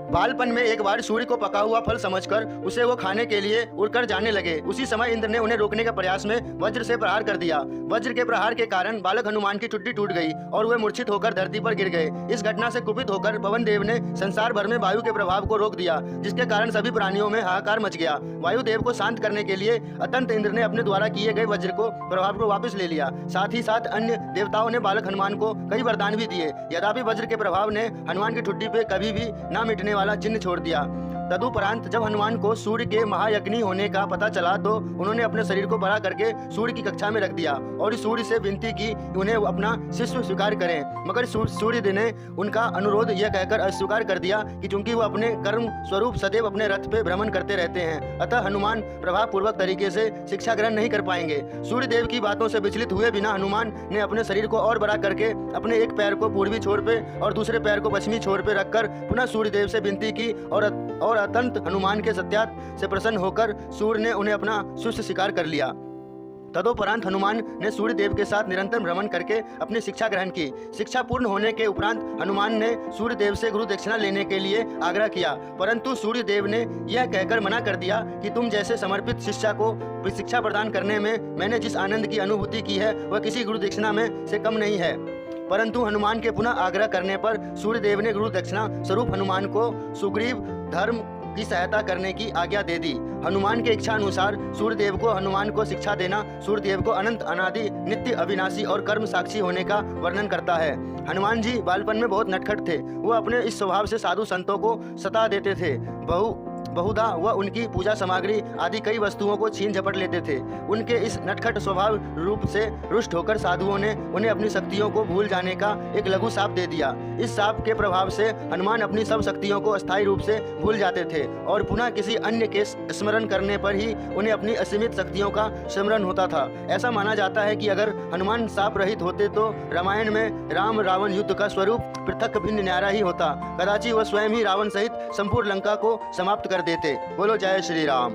बालपन में एक बार सूर्य को पका हुआ फल समझकर उसे वो खाने के लिए उड़कर जाने लगे। उसी समय इंद्र ने उन्हें रोकने के प्रयास में वज्र से प्रहार कर दिया। वज्र के प्रहार के कारण बालक हनुमान की चुड्डी टूट गई और वे मूर्छित होकर धरती पर गिर गए। इस घटना से कुपित होकर पवन देव ने संसार भर में वायु के प्रभाव को रोक दिया, जिसके कारण सभी प्राणियों में हाहाकार मच गया। वायु देव को शांत करने के लिए अतंत इंद्र ने अपने द्वारा किए गए वज्र को प्रभाव को वापस ले लिया। साथ ही साथ अन्य देवताओं ने बालक हनुमान को कई वरदान भी दिए। यद्यपि वज्र के प्रभाव ने हनुमान की ठुड्डी पे कभी भी न मिटने वाला चिन्ह छोड़ दिया। तदुपरांत जब हनुमान को सूर्य के महायज्ञी होने का पता चला तो उन्होंने अपने शरीर को बड़ा करके सूर्य की कक्षा में रख दिया और इस सूर्य से विनती की उन्हें अपना शिष्य स्वीकार करें। मगर सूर्य ने उनका अनुरोध यह कहकर अस्वीकार कर दिया कि चूंकि वो अपने कर्म स्वरूप सदैव अपने रथ पे भ्रमण करते रहते हैं, अतः हनुमान प्रभाव पूर्वक तरीके से शिक्षा ग्रहण नहीं कर पाएंगे। सूर्य देव की बातों से विचलित हुए बिना हनुमान ने अपने शरीर को और बड़ा करके अपने एक पैर को पूर्वी छोर पे और दूसरे पैर को पश्चिमी छोर पे रखकर पुनः सूर्य देव से विनती की और अतंत हनुमान के सत्यात से प्रसन्न होकर सूर्य ने उन्हें अपना शिष्य स्वीकार कर लिया। तदोपरांत हनुमान ने सूर्य देव के साथ निरंतर भ्रमण करके अपनी शिक्षा ग्रहण की। शिक्षा पूर्ण होने के उपरांत हनुमान ने सूर्य देव से गुरु दक्षिणा लेने के लिए आग्रह किया, परंतु सूर्य देव ने यह कहकर मना कर दिया कि तुम जैसे समर्पित शिष्य को शिक्षा प्रदान करने में मैंने जिस आनंद की अनुभूति की है वह किसी गुरु दक्षिणा में से कम नहीं है। परंतु हनुमान के पुनः आग्रह करने पर सूर्य देव ने गुरु दक्षिणा स्वरूप हनुमान को सुग्रीव धर्म की सहायता करने की आज्ञा दे दी। हनुमान के इच्छा अनुसार सूर्यदेव को हनुमान को शिक्षा देना सूर्यदेव को अनंत अनादि नित्य अविनाशी और कर्म साक्षी होने का वर्णन करता है। हनुमान जी बालपन में बहुत नटखट थे। वो अपने इस स्वभाव से साधु संतों को सता देते थे। बहुधा वह उनकी पूजा सामग्री आदि कई वस्तुओं को छीन झपट लेते थे। उनके इस नटखट स्वभाव रूप से रुष्ट होकर साधुओं ने उन्हें अपनी शक्तियों को भूल जाने का एक लघु शाप दे दिया। इस शाप के प्रभाव से हनुमान अपनी सब शक्तियों को अस्थायी रूप से भूल जाते थे और पुनः किसी अन्य के स्मरण करने पर ही उन्हें अपनी असीमित शक्तियों का स्मरण होता था। ऐसा माना जाता है कि अगर हनुमान शाप रहित होते तो रामायण में राम रावण युद्ध का स्वरूप पृथक भिन्न न्यारा ही होता। कदाचित वह स्वयं ही रावण सहित संपूर्ण लंका को समाप्त कर देते। बोलो जय श्री राम।